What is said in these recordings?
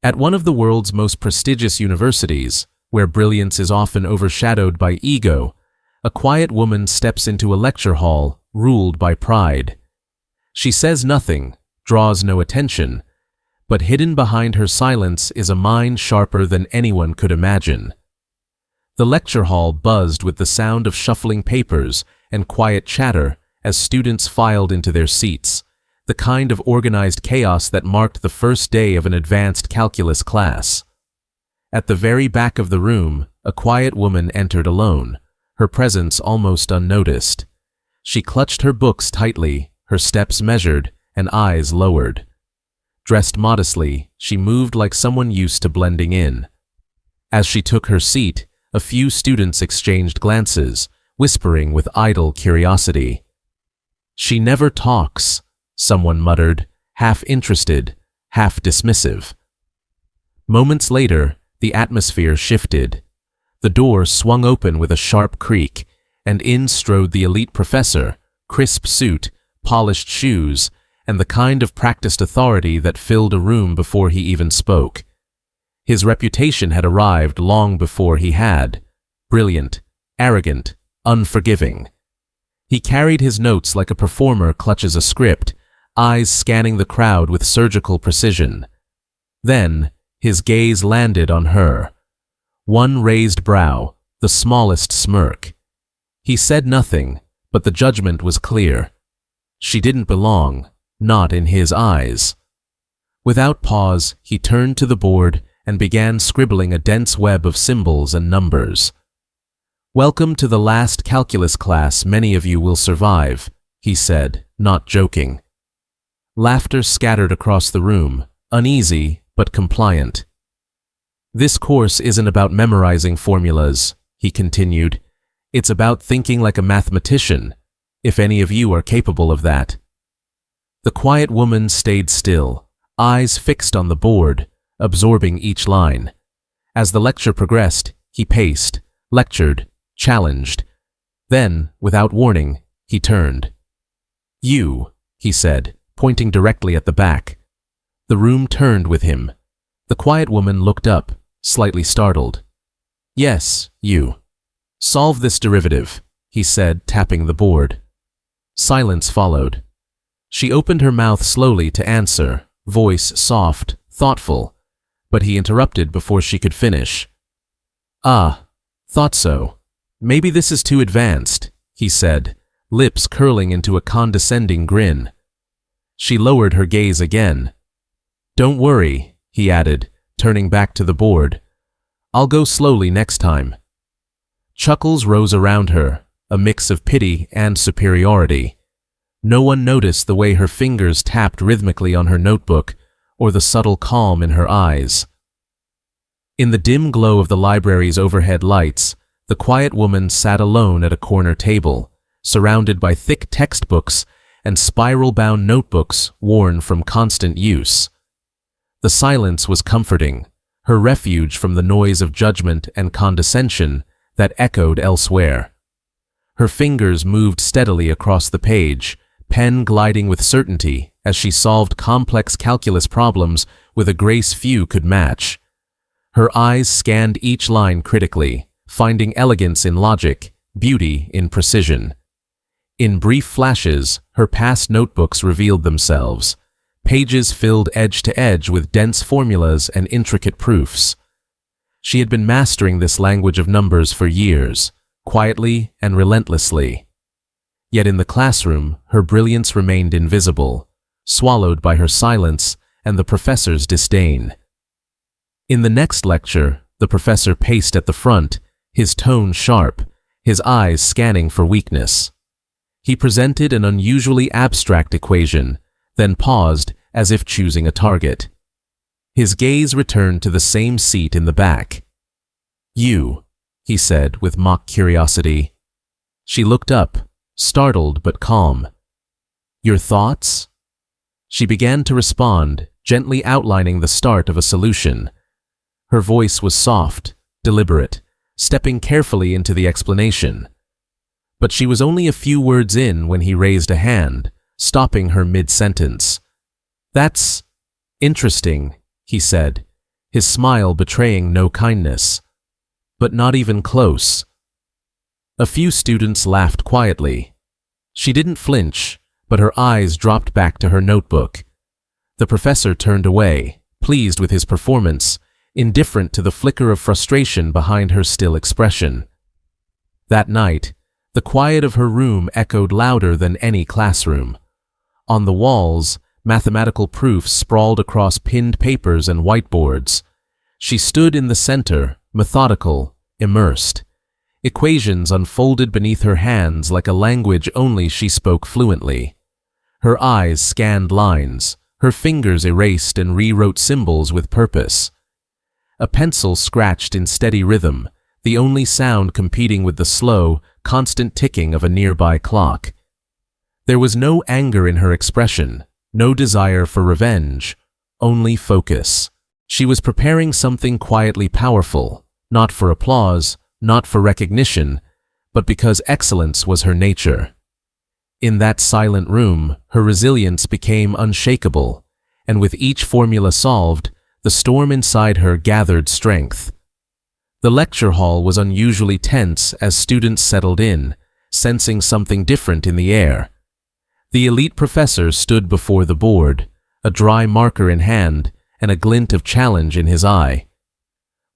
At one of the world's most prestigious universities, where brilliance is often overshadowed by ego, a quiet woman steps into a lecture hall ruled by pride. She says nothing, draws no attention, but hidden behind her silence is a mind sharper than anyone could imagine. The lecture hall buzzed with the sound of shuffling papers and quiet chatter as students filed into their seats, the kind of organized chaos that marked the first day of an advanced calculus class. At the very back of the room, a quiet woman entered alone, her presence almost unnoticed. She clutched her books tightly, her steps measured, and eyes lowered. Dressed modestly, she moved like someone used to blending in. As she took her seat, a few students exchanged glances, whispering with idle curiosity. "She never talks," someone muttered, half interested, half dismissive. Moments later, the atmosphere shifted. The door swung open with a sharp creak, and in strode the elite professor, crisp suit, polished shoes, and the kind of practiced authority that filled a room before he even spoke. His reputation had arrived long before he had. Brilliant, arrogant, unforgiving. He carried his notes like a performer clutches a script, eyes scanning the crowd with surgical precision. Then, his gaze landed on her. One raised brow, the smallest smirk. He said nothing, but the judgment was clear. She didn't belong, not in his eyes. Without pause, he turned to the board and began scribbling a dense web of symbols and numbers. "Welcome to the last calculus class many of you will survive," he said, not joking. Laughter scattered across the room, uneasy but compliant. "This course isn't about memorizing formulas," he continued. "It's about thinking like a mathematician, if any of you are capable of that." The quiet woman stayed still, eyes fixed on the board, absorbing each line. As the lecture progressed, he paced, lectured, challenged. Then, without warning, he turned. "You," he said, pointing directly at the back. The room turned with him. The quiet woman looked up, slightly startled. "Yes, you. Solve this derivative," he said, tapping the board. Silence followed. She opened her mouth slowly to answer, voice soft, thoughtful, but he interrupted before she could finish. "Ah, thought so. Maybe this is too advanced," he said, lips curling into a condescending grin. She lowered her gaze again. "Don't worry," he added, turning back to the board. "I'll go slowly next time." Chuckles rose around her, a mix of pity and superiority. No one noticed the way her fingers tapped rhythmically on her notebook, or the subtle calm in her eyes. In the dim glow of the library's overhead lights, the quiet woman sat alone at a corner table, surrounded by thick textbooks and spiral-bound notebooks worn from constant use. The silence was comforting, her refuge from the noise of judgment and condescension that echoed elsewhere. Her fingers moved steadily across the page, pen gliding with certainty as she solved complex calculus problems with a grace few could match. Her eyes scanned each line critically, finding elegance in logic, beauty in precision. In brief flashes, her past notebooks revealed themselves, pages filled edge to edge with dense formulas and intricate proofs. She had been mastering this language of numbers for years, quietly and relentlessly. Yet in the classroom, her brilliance remained invisible, swallowed by her silence and the professor's disdain. In the next lecture, the professor paced at the front, his tone sharp, his eyes scanning for weakness. He presented an unusually abstract equation, then paused as if choosing a target. His gaze returned to the same seat in the back. "You," he said with mock curiosity. She looked up, startled but calm. "Your thoughts?" She began to respond, gently outlining the start of a solution. Her voice was soft, deliberate, stepping carefully into the explanation. But she was only a few words in when he raised a hand, stopping her mid-sentence. "That's interesting," he said, his smile betraying no kindness. But not even close. A few students laughed quietly. She didn't flinch, but her eyes dropped back to her notebook. The professor turned away, pleased with his performance, indifferent to the flicker of frustration behind her still expression. That night, the quiet of her room echoed louder than any classroom. On the walls, mathematical proofs sprawled across pinned papers and whiteboards. She stood in the center, methodical, immersed. Equations unfolded beneath her hands like a language only she spoke fluently. Her eyes scanned lines, her fingers erased and rewrote symbols with purpose. A pencil scratched in steady rhythm, the only sound competing with the slow, constant ticking of a nearby clock. There was no anger in her expression, no desire for revenge, only focus. She was preparing something quietly powerful, not for applause, not for recognition, but because excellence was her nature. In that silent room, her resilience became unshakable, and with each formula solved, the storm inside her gathered strength. The lecture hall was unusually tense as students settled in, sensing something different in the air. The elite professor stood before the board, a dry marker in hand and a glint of challenge in his eye.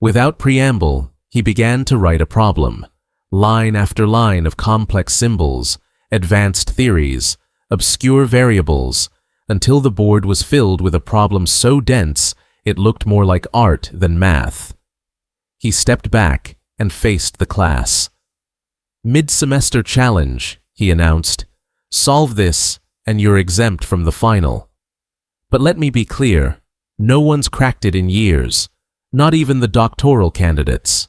Without preamble, he began to write a problem, line after line of complex symbols, advanced theories, obscure variables, until the board was filled with a problem so dense it looked more like art than math. He stepped back and faced the class. "Mid-semester challenge," he announced. "Solve this, and you're exempt from the final." But let me be clear, no one's cracked it in years, not even the doctoral candidates.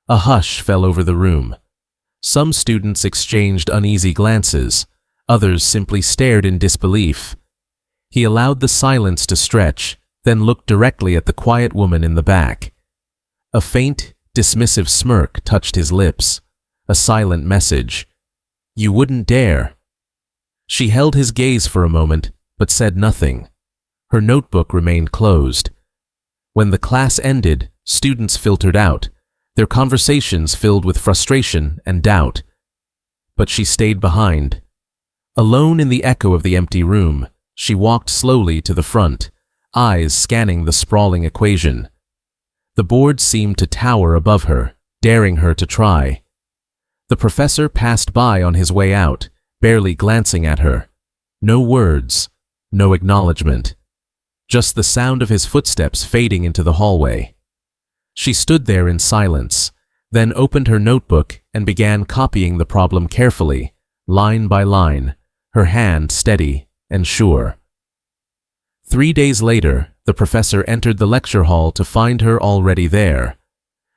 A hush fell over the room. Some students exchanged uneasy glances, others simply stared in disbelief. He allowed the silence to stretch, then looked directly at the quiet woman in the back. A faint, dismissive smirk touched his lips, a silent message. "You wouldn't dare." She held his gaze for a moment, but said nothing. Her notebook remained closed. When the class ended, students filtered out, their conversations filled with frustration and doubt. But she stayed behind. Alone in the echo of the empty room, she walked slowly to the front, eyes scanning the sprawling equation. The board seemed to tower above her, daring her to try. The professor passed by on his way out, barely glancing at her. No words, no acknowledgement. Just the sound of his footsteps fading into the hallway. She stood there in silence, then opened her notebook and began copying the problem carefully, line by line, her hand steady and sure. 3 days later, the professor entered the lecture hall to find her already there.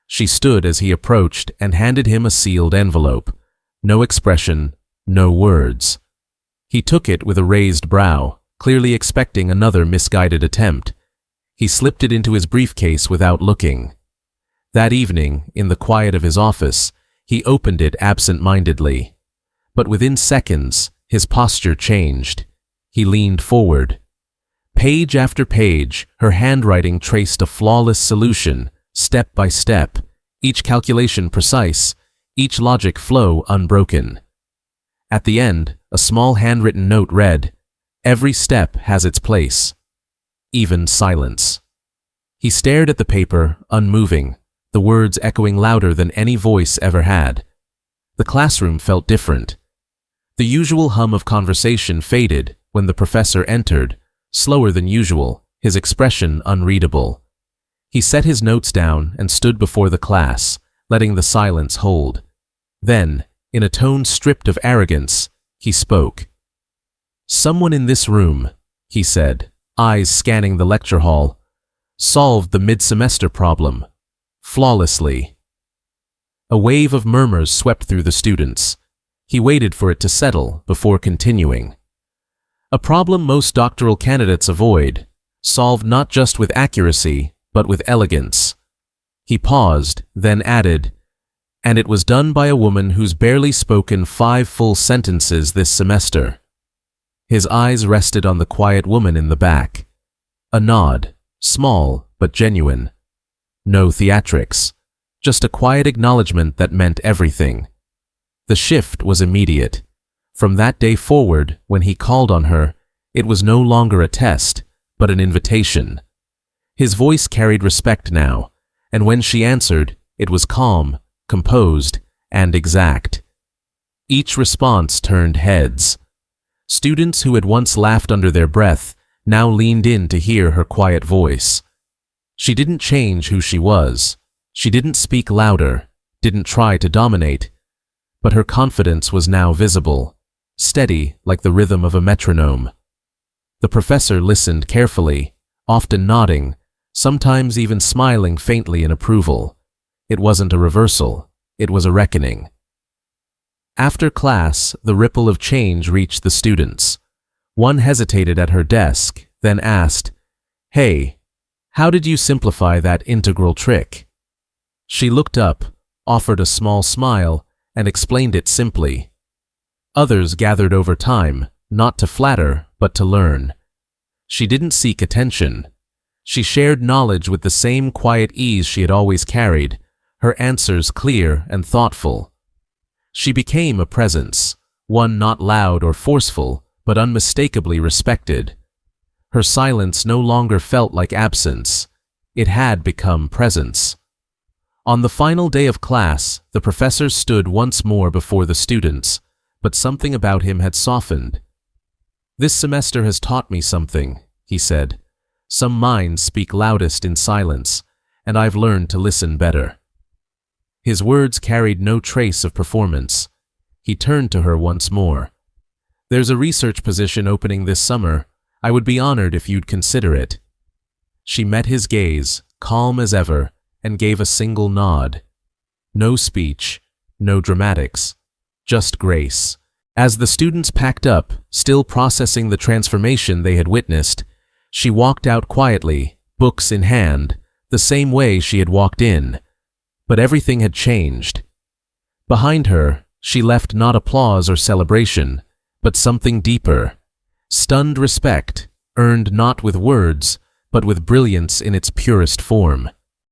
She stood as he approached and handed him a sealed envelope. No expression, no words. He took it with a raised brow, clearly expecting another misguided attempt. He slipped it into his briefcase without looking. That evening, in the quiet of his office, he opened it absent-mindedly. But within seconds, his posture changed. He leaned forward. Page after page, her handwriting traced a flawless solution, step by step, each calculation precise, each logic flow unbroken. At the end, a small handwritten note read, "Every step has its place." Even silence. He stared at the paper, unmoving, the words echoing louder than any voice ever had. The classroom felt different. The usual hum of conversation faded when the professor entered, slower than usual, his expression unreadable. He set his notes down and stood before the class, letting the silence hold. Then, in a tone stripped of arrogance, he spoke. "Someone in this room," he said, eyes scanning the lecture hall, "solved the mid-semester problem. Flawlessly." A wave of murmurs swept through the students. He waited for it to settle before continuing. A problem most doctoral candidates avoid, solved not just with accuracy, but with elegance. He paused, then added, "And it was done by a woman who's barely spoken 5 full sentences this semester." His eyes rested on the quiet woman in the back. A nod, small but genuine. No theatrics, just a quiet acknowledgement that meant everything. The shift was immediate. From that day forward, when he called on her, it was no longer a test, but an invitation. His voice carried respect now, and when she answered, it was calm, composed, and exact. Each response turned heads. Students who had once laughed under their breath now leaned in to hear her quiet voice. She didn't change who she was. She didn't speak louder, didn't try to dominate, but her confidence was now visible, steady like the rhythm of a metronome. The professor listened carefully, often nodding, sometimes even smiling faintly in approval. It wasn't a reversal, it was a reckoning. After class, the ripple of change reached the students. One hesitated at her desk, then asked, "Hey, how did you simplify that integral trick?" She looked up, offered a small smile, and explained it simply. Others gathered over time, not to flatter, but to learn. She didn't seek attention. She shared knowledge with the same quiet ease she had always carried, her answers clear and thoughtful. She became a presence, one not loud or forceful, but unmistakably respected. Her silence no longer felt like absence. It had become presence. On the final day of class, the professor stood once more before the students, but something about him had softened. "This semester has taught me something," he said. "Some minds speak loudest in silence, and I've learned to listen better." His words carried no trace of performance. He turned to her once more. "There's a research position opening this summer. I would be honored if you'd consider it." She met his gaze, calm as ever, and gave a single nod. No speech, no dramatics, just grace. As the students packed up, still processing the transformation they had witnessed, she walked out quietly, books in hand, the same way she had walked in. But everything had changed. Behind her, she left not applause or celebration, but something deeper. Stunned respect, earned not with words, but with brilliance in its purest form.